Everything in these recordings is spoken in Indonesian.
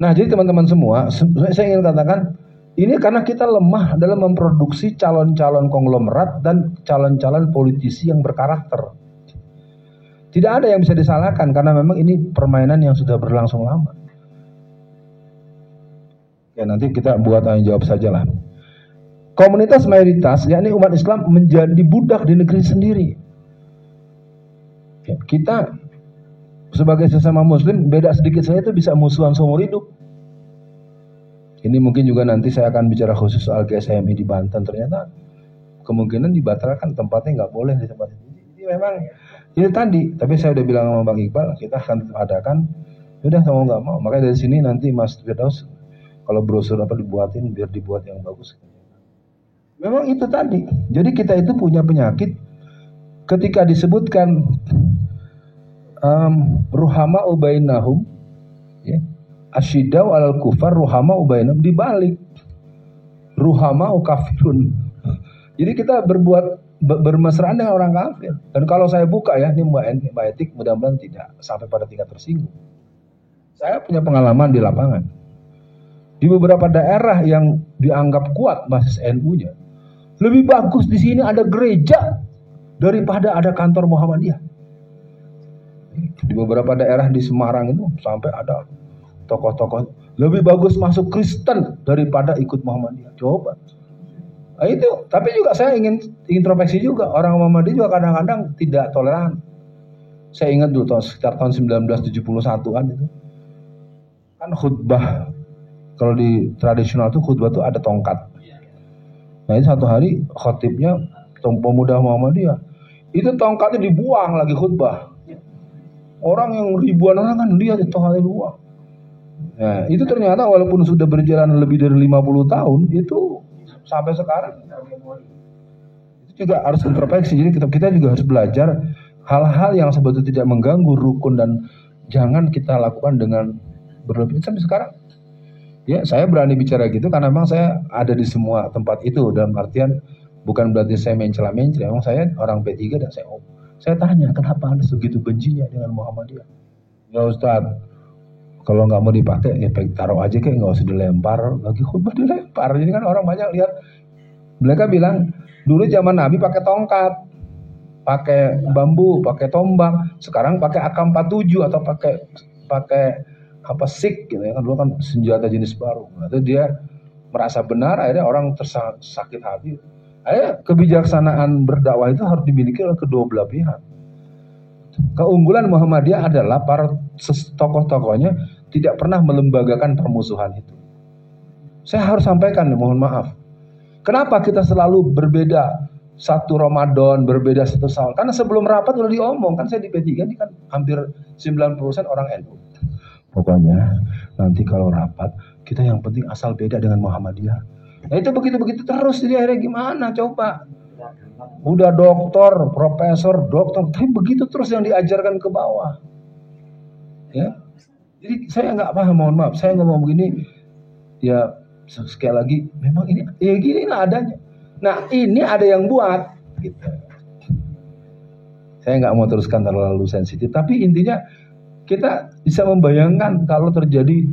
Nah, jadi teman-teman semua, saya ingin katakan, ini karena kita lemah dalam memproduksi calon-calon konglomerat dan calon-calon politisi yang berkarakter. Tidak ada yang bisa disalahkan karena memang ini permainan yang sudah berlangsung lama. Ya nanti kita buat tanya jawab sajalah. Komunitas mayoritas, yakni umat Islam, menjadi budak di negeri sendiri. Ya, kita sebagai sesama muslim, beda sedikit saja itu bisa musuhan seumur hidup. Ini mungkin juga nanti saya akan bicara khusus soal GSMI di Banten. Ternyata kemungkinan dibatalkan, tempatnya nggak boleh di tempat itu. Jadi memang itu tadi. Tapi saya udah bilang sama Bang Iqbal, kita akan adakan. Udah mau nggak mau. Makanya dari sini nanti Mas Firdaus kalau brosur apa dibuatin biar dibuat yang bagus. Memang itu tadi. Jadi kita itu punya penyakit ketika disebutkan ruhama ubainahum, ya, asyidau alal kufar ruhama ubainahum, dibalik ruhama ukafirun. Jadi kita bermesraan dengan orang kafir. Dan kalau saya buka ya, ini Mbak Etik, mudah-mudahan tidak sampai pada tingkat tersinggung. Saya punya pengalaman di lapangan. Di beberapa daerah yang dianggap kuat basis NU-nya, lebih bagus di sini ada gereja daripada ada kantor Muhammadiyah. Di beberapa daerah di Semarang itu sampai ada tokoh-tokoh lebih bagus masuk Kristen daripada ikut Muhammadiyah. Coba. Nah, itu. Tapi juga saya ingin introspeksi juga. Orang Muhammadiyah juga kadang-kadang tidak toleran. Saya ingat dulu sekitar tahun 1971-an itu. Kan khutbah, kalau di tradisional itu khutbah itu ada tongkat. Nah ini satu hari khotibnya pemuda Muhammadiyah. Itu tongkatnya dibuang lagi khutbah. Orang yang ribuan orang kan lihat itu tongkatnya dibuang. Nah itu ternyata walaupun sudah berjalan lebih dari 50 tahun, itu sampai sekarang itu juga harus introspeksi. Jadi kita juga harus belajar hal-hal yang sebetulnya tidak mengganggu rukun dan jangan kita lakukan dengan berlebihan sampai sekarang. Ya, saya berani bicara gitu karena memang saya ada di semua tempat itu, dalam artian bukan berarti saya mencela-mencela. Memang saya orang P3 dan saya tanya kenapa Anda segitu bencinya dengan Muhammadiyah? Ya Ustaz, kalau nggak mau dipakai ya taruh aja kayak nggak usah dilempar, lagi khutbah dilempar. Jadi kan orang banyak lihat. Mereka bilang dulu zaman Nabi pakai tongkat, pakai bambu, pakai tombak. Sekarang pakai AK-47 atau pakai apa sik gitu ya kan, dulu kan senjata jenis baru. Nah, itu dia merasa benar, akhirnya orang tersakit hati. Akhirnya kebijaksanaan berdakwah itu harus dimiliki oleh kedua belah pihak. Keunggulan Muhammadiyah adalah para tokoh-tokohnya tidak pernah melembagakan permusuhan itu. Saya harus sampaikan, mohon maaf. Kenapa kita selalu berbeda satu Ramadan, berbeda satu tahun? Karena sebelum rapat udah diomong, kan saya di P3 ini kan hampir 90% orang NU. Pokoknya nanti kalau rapat kita yang penting asal beda dengan Muhammadiyah. Nah itu begitu-begitu terus, jadi akhirnya gimana coba? Udah doktor, profesor, dokter, tapi begitu terus yang diajarkan ke bawah. Ya, jadi saya nggak paham, mohon maaf, saya ngomong begini, ya sekali lagi, memang ini, ya gini lah adanya. Nah ini ada yang buat, gitu. Saya nggak mau teruskan terlalu sensitif, tapi intinya kita bisa membayangkan kalau terjadi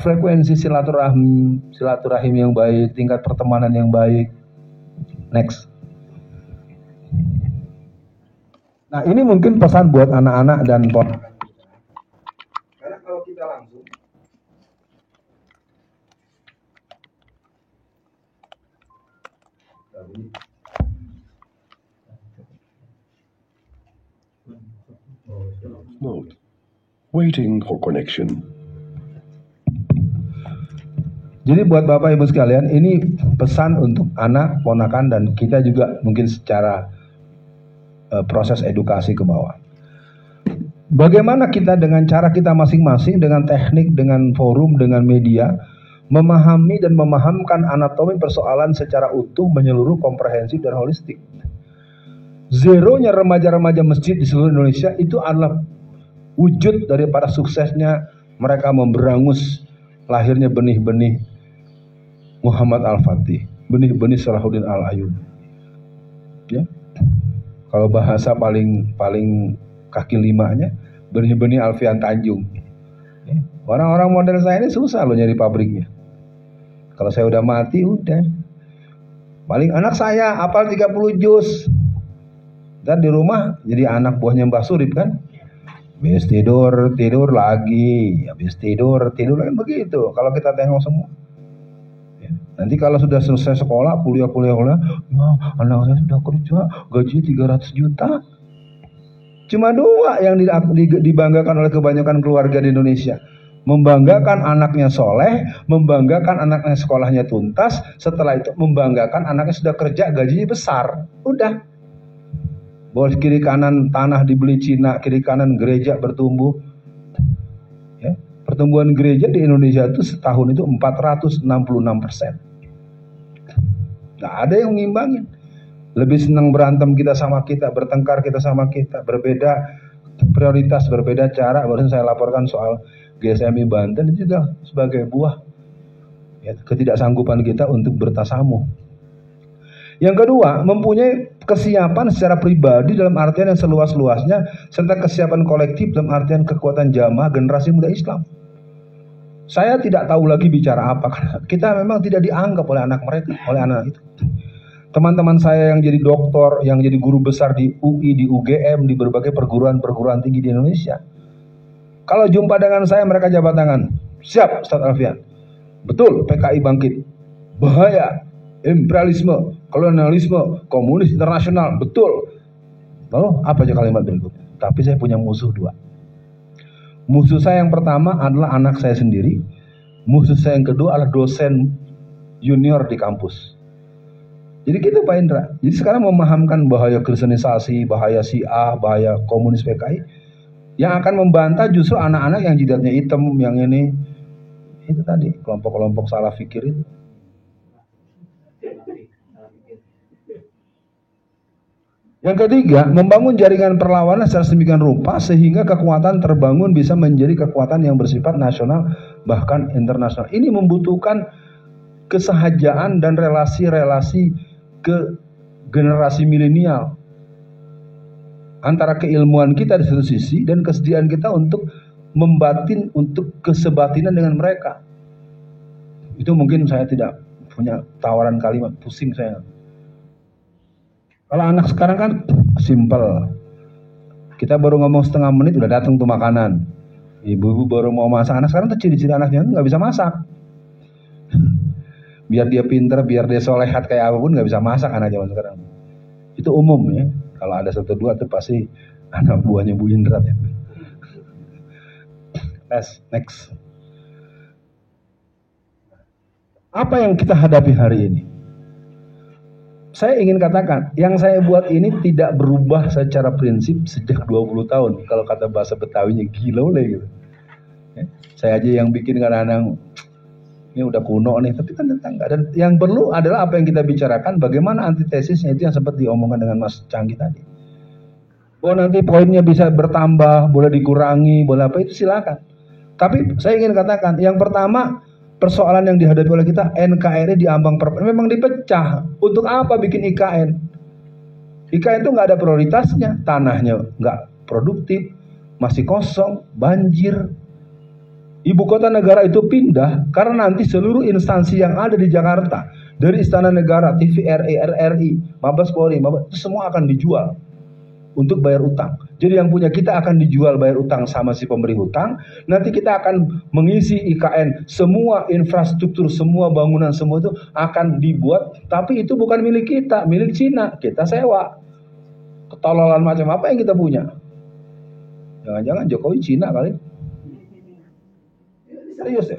frekuensi silaturahim yang baik, tingkat pertemanan yang baik. Next. Nah ini mungkin pesan buat anak-anak dan ponakan. Karena kalau kita langsung Mode. Waiting for connection. Jadi buat Bapak Ibu sekalian, ini pesan untuk anak, ponakan, dan kita juga mungkin secara proses edukasi ke bawah. Bagaimana kita dengan cara kita masing-masing, dengan teknik, dengan forum, dengan media, memahami dan memahamkan anatomi persoalan secara utuh, menyeluruh, komprehensif, dan holistik. Zeronya remaja-remaja masjid di seluruh Indonesia itu adalah wujud daripada suksesnya mereka memberangus lahirnya benih-benih Muhammad Al-Fatih, benih-benih Salahuddin Al-Ayyubi. Ya. Kalau bahasa paling kaki limanya, benih-benih Alfian Tanjung. Orang-orang model saya ini susah loh nyari pabriknya. Kalau saya udah mati udah. Paling anak saya hafal 30 juz. Dan di rumah jadi anak buahnya Mbah Surip kan. Habis tidur lagi, habis tidur lagi begitu. Kalau kita tengok semua. Nanti kalau sudah selesai sekolah, kuliah, ya, anak saya sudah kerja, gaji 300 juta. Cuma dua yang dibanggakan oleh kebanyakan keluarga di Indonesia. Membanggakan anaknya soleh, membanggakan anaknya sekolahnya tuntas, setelah itu membanggakan anaknya sudah kerja, gajinya besar. Udah. Bos kiri kanan tanah dibeli Cina, kiri kanan gereja bertumbuh. Ya, pertumbuhan gereja di Indonesia itu setahun itu 466%. Nggak ada yang ngimbangin. Lebih senang berantem kita sama kita, bertengkar kita sama kita, berbeda prioritas, berbeda cara. Barusan saya laporkan soal GSMI Banten itu juga sebagai buah ya, ketidaksanggupan kita untuk bertasamuh. Yang kedua, mempunyai kesiapan secara pribadi dalam artian yang seluas-luasnya, serta kesiapan kolektif dalam artian kekuatan jamaah generasi muda Islam. Saya tidak tahu lagi bicara apa, karena kita memang tidak dianggap oleh anak mereka, oleh anak itu. Teman-teman saya yang jadi doktor, yang jadi guru besar di UI, di UGM, di berbagai perguruan tinggi di Indonesia. Kalau jumpa dengan saya, mereka jabat tangan. Siap, Ustaz Alfian. Betul, PKI bangkit. Bahaya, imperialisme, kolonialisme, komunis internasional. Betul. Lalu apa aja kalimat berikutnya? Tapi saya punya musuh dua. Musuh saya yang pertama adalah anak saya sendiri. Musuh saya yang kedua adalah dosen junior di kampus. Jadi gitu Pak Indra. Jadi sekarang memahamkan bahaya kristenisasi, bahaya Syiah, bahaya komunis PKI. Yang akan membantah justru anak-anak yang jidatnya hitam, yang ini. Itu tadi, kelompok-kelompok salah fikir itu. Yang ketiga, membangun jaringan perlawanan secara sedemikian rupa sehingga kekuatan terbangun bisa menjadi kekuatan yang bersifat nasional bahkan internasional. Ini membutuhkan kesahajaan dan relasi-relasi ke generasi milenial antara keilmuan kita di satu sisi dan kesediaan kita untuk membatin, untuk kesebatinan dengan mereka. Itu mungkin saya tidak punya tawaran kalimat, pusing saya. Kalau anak sekarang kan simple. Kita baru ngomong setengah menit udah datang tuh makanan. Ibu-ibu baru mau masak. Anak sekarang tuh ciri-ciri anaknya nggak bisa masak. Biar dia pinter, biar dia solehat kayak apapun nggak bisa masak anak zaman sekarang. Itu umum ya. Kalau ada satu dua tuh pasti anak buahnya Bu Indra ya. Next. Apa yang kita hadapi hari ini? Saya ingin katakan, yang saya buat ini tidak berubah secara prinsip sejak 20 tahun. Kalau kata bahasa Betawinya gila oleh gitu. Ya, saya aja yang bikin kadang-kadang ini udah kuno nih, tapi kan enggak. Dan yang perlu adalah apa yang kita bicarakan, bagaimana antitesisnya itu yang sempat diomongkan dengan Mas Canggih tadi. Bahwa nanti poinnya bisa bertambah, boleh dikurangi, boleh apa itu silakan. Tapi saya ingin katakan, yang pertama persoalan yang dihadapi oleh kita NKRI di ambang perpres memang dipecah. Untuk apa bikin IKN? IKN itu nggak ada prioritasnya, tanahnya nggak produktif, masih kosong, banjir. Ibu kota negara itu pindah karena nanti seluruh instansi yang ada di Jakarta, dari Istana Negara, TVRI, RRI, Mabes Polri, itu semua akan dijual untuk bayar utang. Jadi yang punya kita akan dijual bayar utang sama si pemberi hutang. Nanti kita akan mengisi IKN, semua infrastruktur, semua bangunan, semua itu akan dibuat. Tapi itu bukan milik kita, milik Cina. Kita sewa. Ketololan macam apa yang kita punya? Jangan-jangan Jokowi Cina kali. Serius ya?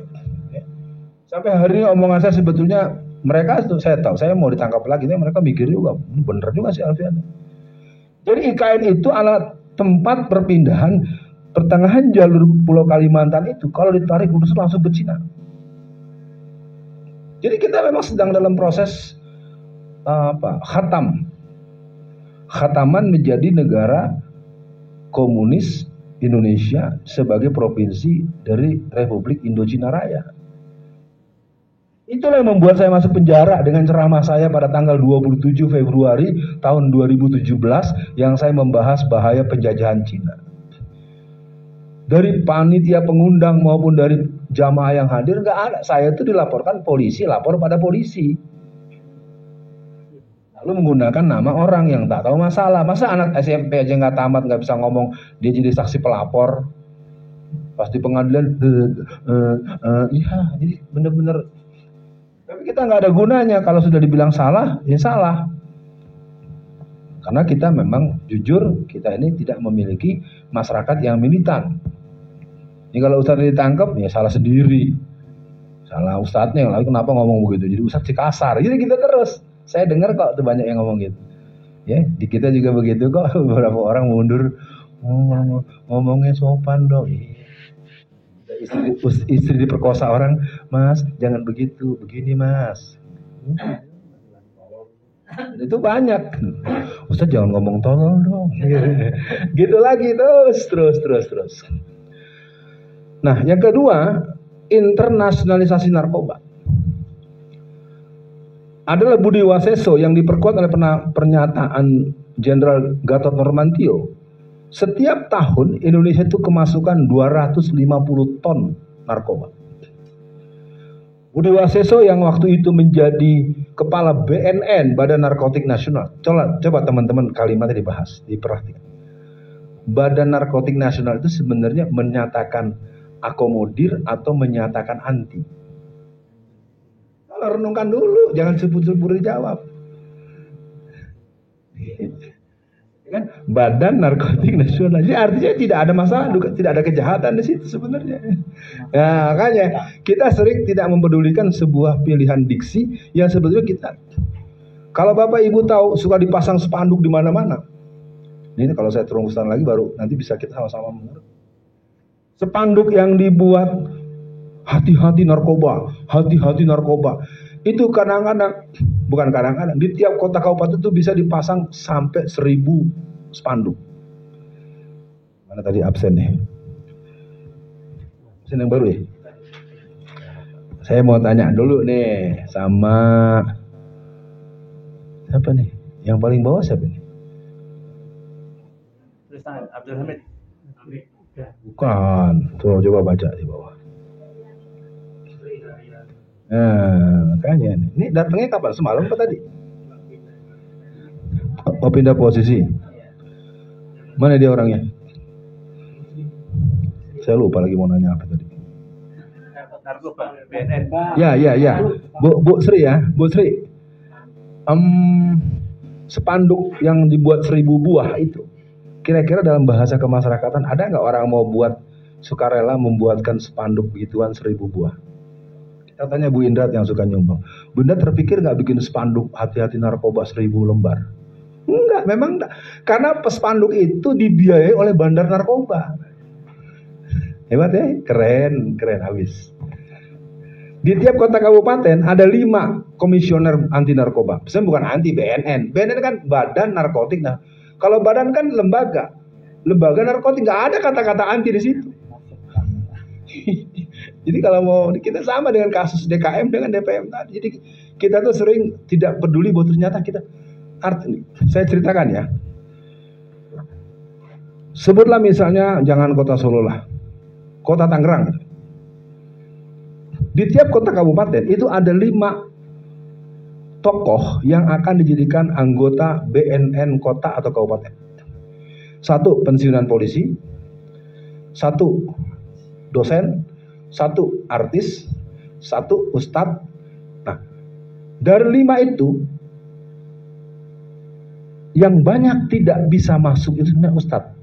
Sampai hari ini omongan saya sebetulnya mereka itu saya tahu, saya mau ditangkap lagi, mereka mikir juga, bener juga sih Alfian. Jadi IKN itu adalah tempat perpindahan pertengahan jalur Pulau Kalimantan itu kalau ditarik lurus langsung ke Cina. Jadi kita memang sedang dalam proses khataman menjadi negara komunis Indonesia sebagai provinsi dari Republik Indochina Raya. Itulah yang membuat saya masuk penjara dengan ceramah saya pada tanggal 27 Februari tahun 2017 yang saya membahas bahaya penjajahan Cina. Dari panitia pengundang maupun dari jamaah yang hadir nggak ada. Saya itu dilaporkan polisi, lapor pada polisi. Lalu menggunakan nama orang yang tak tahu masalah. Masa anak SMP aja nggak tamat, nggak bisa ngomong, dia jadi saksi pelapor. Pas di pengadilan, iya, jadi bener-bener. Tapi kita nggak ada gunanya. Kalau sudah dibilang salah, ya salah. Karena kita memang jujur, kita ini tidak memiliki masyarakat yang militan. Ini kalau ustadz ditangkap, ya salah sendiri. Salah ustadznya, lalu kenapa ngomong begitu? Jadi ustadz si kasar. Jadi kita terus. Saya dengar kok tuh banyak yang ngomong gitu. Ya, di kita juga begitu kok. Beberapa orang mundur, ngomongnya sopan dong. Istri diperkosa orang, Mas, jangan begitu, begini Mas. Itu banyak. Ustadz jangan ngomong tolol dong. Gitu lagi terus. Nah, yang kedua, internasionalisasi narkoba. Adalah Budi Waseso yang diperkuat oleh pernyataan Jenderal Gatot Nurmantio. Setiap tahun Indonesia itu kemasukan 250 ton narkoba. Budi Waseso yang waktu itu menjadi kepala BNN, Badan Narkotik Nasional. Coba teman-teman kalimatnya dibahas, diperhatikan. Badan Narkotik Nasional itu sebenarnya menyatakan akomodir atau menyatakan anti. Kalau renungkan dulu, jangan sebut-sebut dijawab. Kan Badan Narkotik Nasional. Jadi artinya tidak ada masalah, tidak ada kejahatan di situ sebenarnya. Nah, makanya kita sering tidak mempedulikan sebuah pilihan diksi yang sebetulnya kita. Kalau Bapak Ibu tahu suka dipasang spanduk di mana-mana. Ini kalau saya turun ke sana lagi baru nanti bisa kita sama-sama mengerti. Spanduk yang dibuat hati-hati narkoba, hati-hati narkoba. Itu bukan kadang-kadang, di tiap kota kabupaten itu bisa dipasang sampai 1000 spanduk. Mana tadi absen nih? Absen yang baru ya? Saya mau tanya dulu nih sama siapa nih? Yang paling bawah siapa nih? Abdul Hamid. Bukan, tuh coba baca di bawah. Nah, makanya nih. Ini datangnya kapan? Semalam apa tadi? Oh, pindah posisi. Mana dia orangnya? Saya lupa lagi mau nanya apa tadi. Narkoba, BNN. Ya. Bu Sri ya, Bu Sri. Spanduk yang dibuat 1000 buah itu. Kira-kira dalam bahasa kemasyarakatan ada nggak orang mau buat sukarela membuatkan spanduk begituan 1000 buah? Kita tanya Bu Indra yang suka nyumbang. Bu Indra terpikir nggak bikin spanduk hati-hati narkoba 1000 lembar? Enggak, memang enggak. Karena spanduk itu dibiayai oleh bandar narkoba. Hebat ya? Keren habis. Di tiap kota kabupaten ada 5 komisioner anti narkoba. Sebenarnya bukan anti BNN. BNN kan Badan Narkotik. Nah, kalau badan kan lembaga narkotik, nggak ada kata-kata anti di situ. Jadi kalau mau kita sama dengan kasus DKM dengan DPM tadi. Jadi kita tuh sering tidak peduli bahwa ternyata kita saya ceritakan ya. Sebutlah misalnya jangan kota Solo lah, kota Tangerang. Di tiap kota kabupaten itu ada 5 tokoh yang akan dijadikan anggota BNN kota atau kabupaten. 1 pensiunan polisi, 1 dosen, 1 artis, 1 ustadz. Nah, dari 5 itu yang banyak tidak bisa masuk itu sebenarnya ustadz.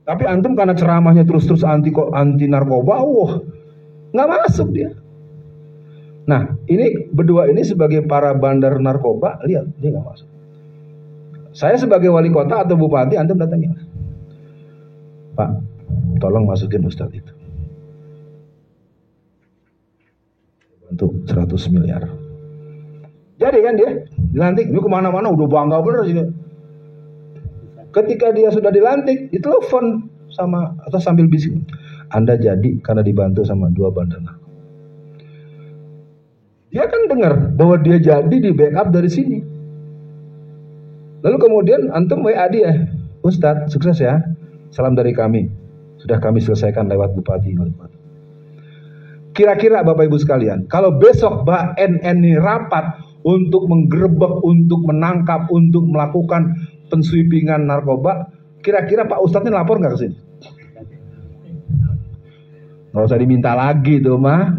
Tapi antum karena ceramahnya terus anti narkoba, nggak masuk dia. Nah, ini berdua ini sebagai para bandar narkoba, lihat dia nggak masuk. Saya sebagai wali kota atau bupati, antum datangin, Pak, tolong masukin ustadz itu. Untuk 100 miliar. Jadi kan dia dilantik, dia kemana-mana udah bangga bener sini. Ketika dia sudah dilantik, ditelepon sama atau sambil bisik, Anda jadi karena dibantu sama 2 bandar narkoba. Dia kan dengar bahwa dia jadi di backup dari sini. Lalu kemudian antum WA dia, Ustadz sukses ya, salam dari kami. Sudah kami selesaikan lewat Bupati. Kira-kira Bapak Ibu sekalian, kalau besok BNN ini rapat untuk menggerebek, untuk menangkap, untuk melakukan pensweepingan narkoba, kira-kira Pak Ustadz ini lapor nggak ke sini? Nggak usah diminta lagi tuh mah.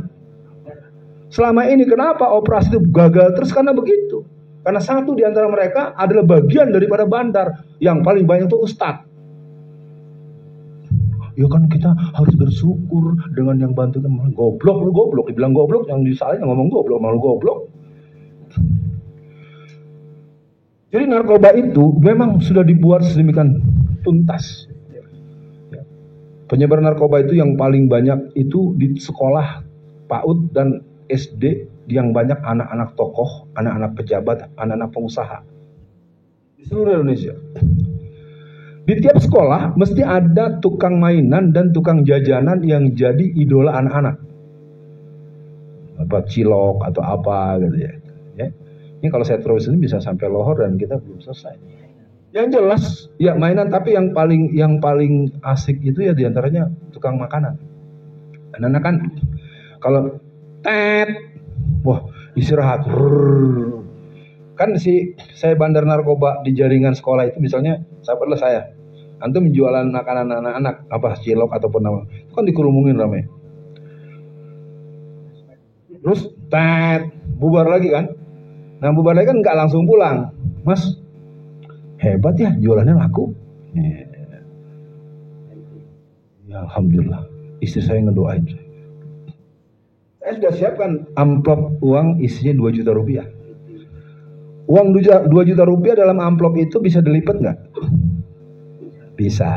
Selama ini kenapa operasi itu gagal terus? Karena begitu. Karena satu di antara mereka adalah bagian daripada bandar. Yang paling banyak itu ustadz. Ya kan kita harus bersyukur dengan yang bantu teman. Goblok, lu goblok. Dibilang goblok, yang disalahin ngomong goblok, malu goblok. Jadi narkoba itu memang sudah dibuat sedemikian tuntas. Penyebar narkoba itu yang paling banyak itu di sekolah PAUD dan SD, yang banyak anak-anak tokoh, anak-anak pejabat, anak-anak pengusaha di seluruh Indonesia. Di tiap sekolah mesti ada tukang mainan dan tukang jajanan yang jadi idola anak-anak. Apa cilok atau apa gitu ya. Ini kalau saya terus ini bisa sampai lohor dan kita belum selesai. Yang jelas ya mainan, tapi yang paling asik itu ya diantaranya tukang makanan. Anak-anak kan kalau wah istirahat. Kan saya bandar narkoba di jaringan sekolah itu misalnya saya. Antum menjualan makanan anak-anak apa cilok ataupun apa. Itu kan dikerumungin ramai. Terus bubar lagi kan. Nah bubar lagi kan nggak langsung pulang. Mas hebat ya jualannya laku. Ya alhamdulillah. Istri saya ngedoain saya. Saya sudah siapkan amplop uang isinya 2 juta rupiah. Uang 2 juta rupiah dalam amplop itu bisa dilipat nggak? Bisa.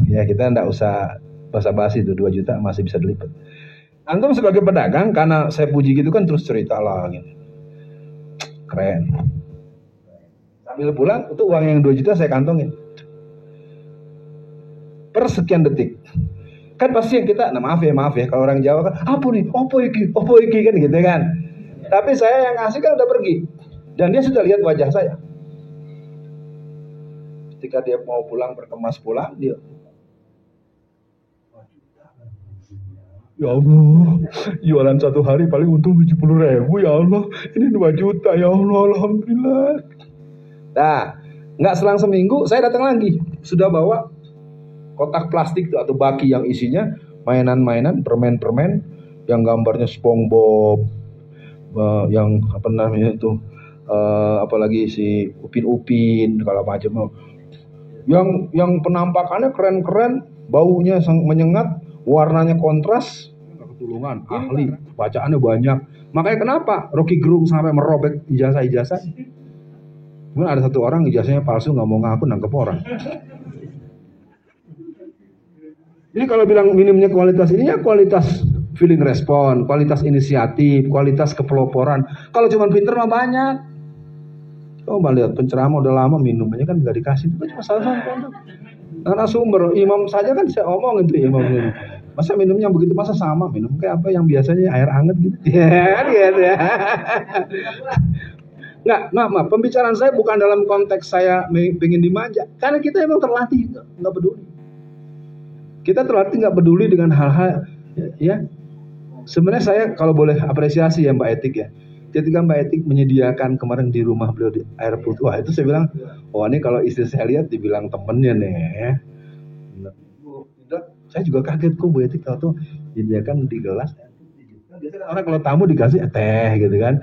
Ya kita nggak usah basa-basi itu 2 juta masih bisa dilipat. Antum sebagai pedagang, karena saya puji gitu kan terus cerita lah gitu. Keren. Sambil pulang itu uang yang 2 juta saya kantongin. Per sekian detik. Kan pasti yang kita, nah maaf ya, kalau orang Jawa kan, apa nih, opo iki kan gitu kan. Tapi saya yang ngasih kan udah pergi. Dan dia sudah lihat wajah saya. Ketika dia mau pulang, berkemas pulang, dia. Ya Allah, jualan 1 hari paling untung 70.000, ya Allah. Ini 2 juta, ya Allah, alhamdulillah. Nah, nggak selang seminggu, saya datang lagi. Sudah bawa kotak plastik atau baki yang isinya mainan-mainan, permen-permen yang gambarnya SpongeBob, yang apa namanya itu, apalagi si Upin-Upin, kalau macam yang penampakannya keren-keren, baunya menyengat, warnanya kontras, ketulungan, ahli, bacaannya banyak. Makanya kenapa Rocky Gerung sampai merobek ijazah-ijazah? Mungkin ada satu orang ijazahnya palsu, nggak mau ngaku, nangkep orang. Jadi kalau bilang minimnya kualitas ini ya kualitas feeling respon, kualitas inisiatif, kualitas kepeloporan. Kalau cuma pinter mah banyak. Coba lihat penceramah udah lama minumnya kan nggak dikasih, itu cuma salah karena sumber imam saja kan saya omong itu imam ini. Masa minumnya begitu, masa sama minum kayak apa yang biasanya air hangat gitu. Ya. Maaf, pembicaraan saya bukan dalam konteks saya pengen dimanja, karena kita emang terlatih nggak peduli. Kita terlatih nggak peduli dengan hal-hal ya. Sebenarnya saya kalau boleh apresiasi ya Mbak Etik ya. Ketika Mbak Etik menyediakan kemarin di rumah beliau di air putih, wah itu saya bilang, oh ini kalau istri saya lihat dibilang temennya nih ya. Saya juga kaget kok Bu Etik kalau tuh menyediakan di gelas. Biasanya orang kalau tamu dikasih teh gitu kan.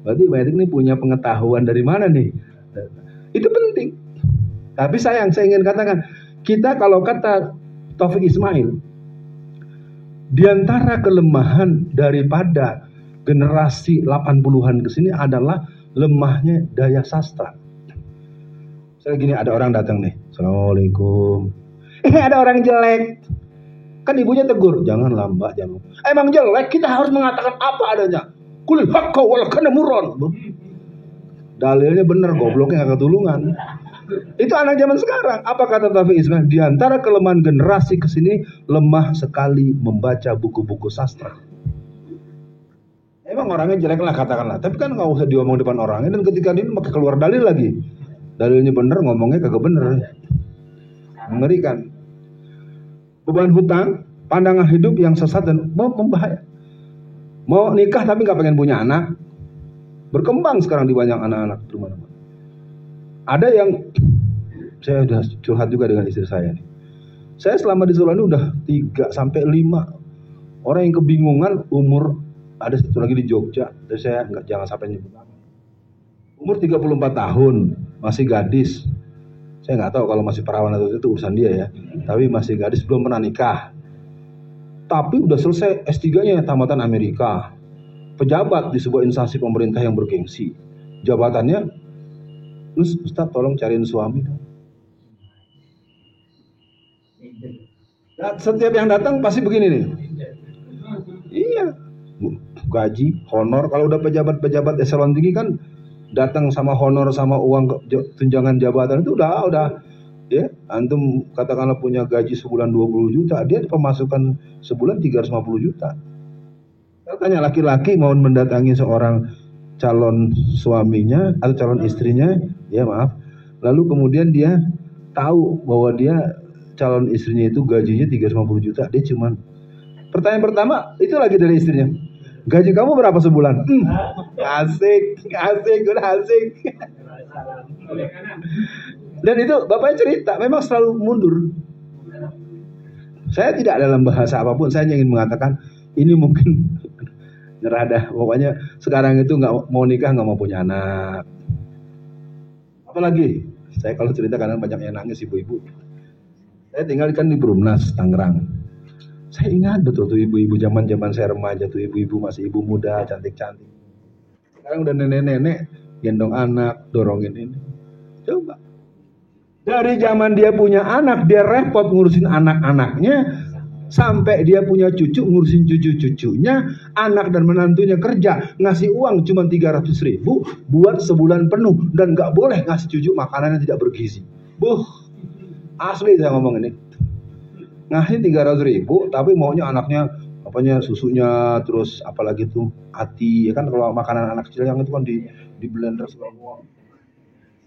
Berarti Mbak Etik ini punya pengetahuan dari mana nih? Itu penting. Tapi saya ingin katakan, kita kalau kata Taufik Ismail, di antara kelemahan daripada generasi 80-an ke sini adalah lemahnya daya sastra. Misalnya gini, ada orang datang nih, Assalamualaikum. Ada orang jelek. Kan ibunya tegur, jangan lambat, jangan. Emang jelek, kita harus mengatakan apa adanya. Kulil hakka wal kanamuron. Dalilnya bener, gobloknya gak ketulungan. Itu anak zaman sekarang. Apa kata Taufik Ismail? Di antara kelemahan generasi kesini, lemah sekali membaca buku-buku sastra. Emang orangnya jelek lah katakanlah, tapi kan nggak usah diomong depan orangnya. Dan ketika dia pakai keluar dalil lagi, dalilnya bener, ngomongnya kagak bener, mengerikan. beban hutang, pandangan hidup yang sesat dan membahaya. Mau nikah tapi nggak pengen punya anak, berkembang sekarang di banyak anak-anak di mana-mana. Ada yang saya udah curhat juga dengan istri saya nih. Saya selama di Solo ini udah 3 sampai 5 orang yang kebingungan umur, ada satu lagi di Jogja, dan saya jangan sampai nyebut nama. Umur 34 tahun, masih gadis. Saya nggak tahu kalau masih perawan atau itu urusan dia ya. Tapi masih gadis, belum pernah nikah. Tapi udah selesai S3-nya tamatan Amerika. Pejabat di sebuah instansi pemerintah yang bergengsi. Jabatannya, Ustaz tolong cariin suami. Nah, setiap yang datang pasti begini nih. Iya, gaji, honor. Kalau udah pejabat-pejabat eselon tinggi kan datang sama honor sama uang tunjangan jabatan itu udah ya. Antum katakanlah punya gaji sebulan 20 juta, dia pemasukan sebulan 350 juta. Katanya laki-laki mau mendatangi seorang calon suaminya atau calon istrinya, ya maaf. Lalu kemudian dia tahu bahwa dia calon istrinya itu gajinya 350 juta, dia cuman pertanyaan pertama itu lagi dari istrinya, gaji kamu berapa sebulan? Asik, udah asik. Dan itu bapaknya cerita, memang selalu mundur. Saya tidak dalam bahasa apapun, saya ingin mengatakan ini mungkin nyerah dah. Pokoknya sekarang itu nggak mau nikah, nggak mau punya anak. Apalagi saya kalau cerita kadang banyak yang nangis ibu-ibu. Saya tinggal kan di Brumnas, Tangerang. Saya ingat betul tuh ibu-ibu zaman saya remaja tuh, ibu-ibu masih ibu muda, cantik-cantik. Sekarang udah nenek-nenek, gendong anak, dorongin ini. Coba. Dari zaman dia punya anak, dia repot ngurusin anak-anaknya. Sampai dia punya cucu, ngurusin cucu-cucunya. Anak dan menantunya kerja, ngasih uang cuma 300.000 buat sebulan penuh. Dan gak boleh ngasih cucu makanan yang tidak bergizi. Asli saya ngomong ini. Ngasih 300.000 tapi maunya anaknya apanya susunya, terus apalagi tuh ati ya kan. Kalau makanan anak kecil yang itu kan di blender semua.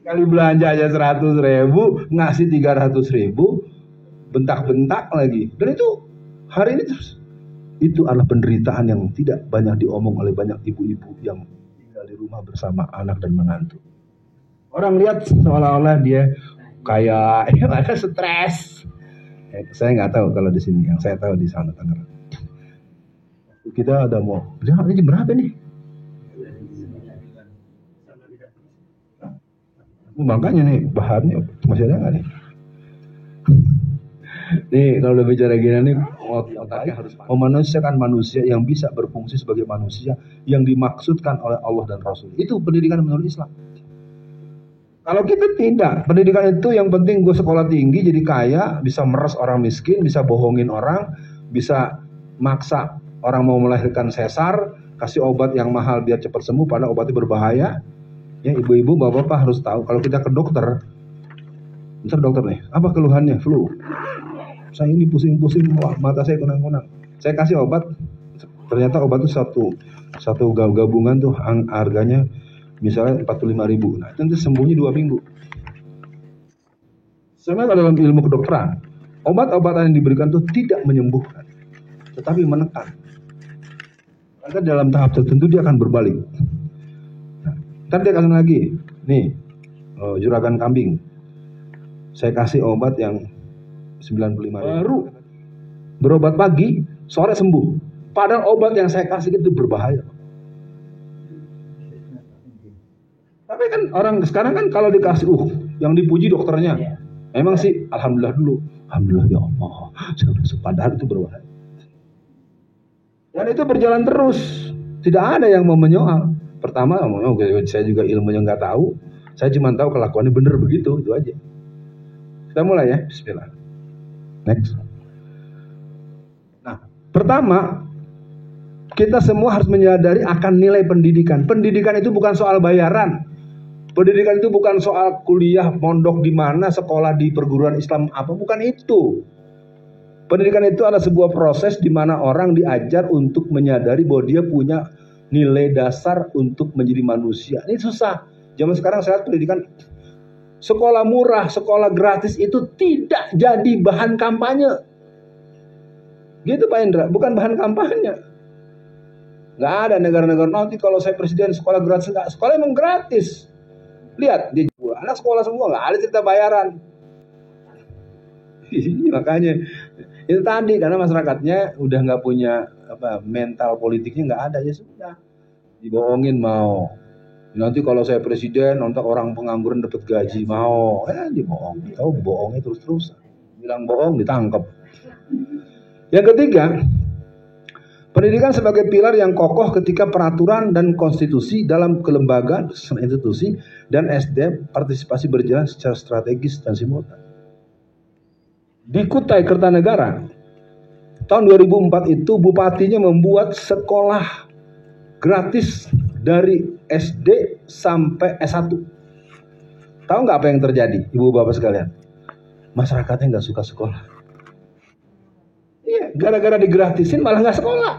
Sekali belanja aja 100.000, ngasih 300.000, bentak-bentak lagi. Dan itu hari ini terus. Itu adalah penderitaan yang tidak banyak diomong oleh banyak ibu-ibu yang tinggal di rumah bersama anak dan menantu. Orang lihat seolah-olah dia kayak ada stres. Saya nggak tahu kalau di sini, yang saya tahu di sana Tangerang. Kita ada mau, ini jam berapa nih? Makanya nih bahannya masih ada nggak nih? Nih kalau udah bicara gini nih, otaknya harus memanusiakan manusia yang bisa berfungsi sebagai manusia yang dimaksudkan oleh Allah dan Rasul. Itu pendidikan menurut Islam. Kalau kita tidak, pendidikan itu yang penting gue sekolah tinggi jadi kaya, bisa meres orang miskin, bisa bohongin orang, bisa maksa orang mau melahirkan sesar, kasih obat yang mahal biar cepat sembuh padahal obatnya berbahaya. Ya ibu-ibu, bapak-bapak harus tahu kalau kita ke dokter, bentar dokter nih, apa keluhannya? Flu. Saya ini pusing-pusing, wah, mata saya kunang-kunang. Saya kasih obat, ternyata obat itu satu gabungan tuh harganya misalnya 45.000. Nah, nanti sembuhnya 2 minggu. Sebenarnya dalam ilmu kedokteran, obat-obatan yang diberikan itu tidak menyembuhkan, tetapi menekan. Maka dalam tahap tertentu dia akan berbalik. Nah, ntar dia kasih lagi, nih, juragan kambing. Saya kasih obat yang 95.000. Baru berobat pagi, sore sembuh. Padahal obat yang saya kasih itu berbahaya. Tapi kan orang sekarang kan kalau dikasih, yang dipuji dokternya. Emang sih, alhamdulillah dulu. Alhamdulillah ya Allah, saya udah padahal itu berbahaya. Dan itu berjalan terus. Tidak ada yang mau menyoal. Pertama, saya juga ilmunya nggak tahu. Saya cuma tahu kelakuannya bener begitu, itu aja. Kita mulai ya, bismillah. Next. Nah, pertama, kita semua harus menyadari akan nilai pendidikan. Pendidikan itu bukan soal bayaran. Pendidikan itu bukan soal kuliah, mondok di mana, sekolah di perguruan Islam apa, bukan itu. Pendidikan itu adalah sebuah proses di mana orang diajar untuk menyadari bahwa dia punya nilai dasar untuk menjadi manusia. Ini susah. Zaman sekarang saya lihat pendidikan, sekolah murah, sekolah gratis itu tidak jadi bahan kampanye. Gitu Pak Indra, bukan bahan kampanye. Nggak ada negara-negara nanti kalau saya presiden sekolah gratis. Enggak, sekolah emang gratis. Lihat, dia anak sekolah semua, nggak ada cerita bayaran. Makanya itu tadi, karena masyarakatnya udah nggak punya mental politiknya, nggak ada, ya sudah dibohongin mau. Nanti kalau saya presiden, nanti orang pengangguran dapat gaji mau, dibohong. Tahu bohongnya terus-terusan. Bilang bohong ditangkap. Yang ketiga, pendidikan sebagai pilar yang kokoh ketika peraturan dan konstitusi dalam kelembagaan, institusi, dan SDM partisipasi berjalan secara strategis dan simultan. Di Kutai Kertanegara, tahun 2004 itu bupatinya membuat sekolah gratis dari SD sampai S1. Tahu nggak apa yang terjadi, ibu bapak sekalian? Masyarakatnya nggak suka sekolah. Iya, gara-gara digratisin malah nggak sekolah.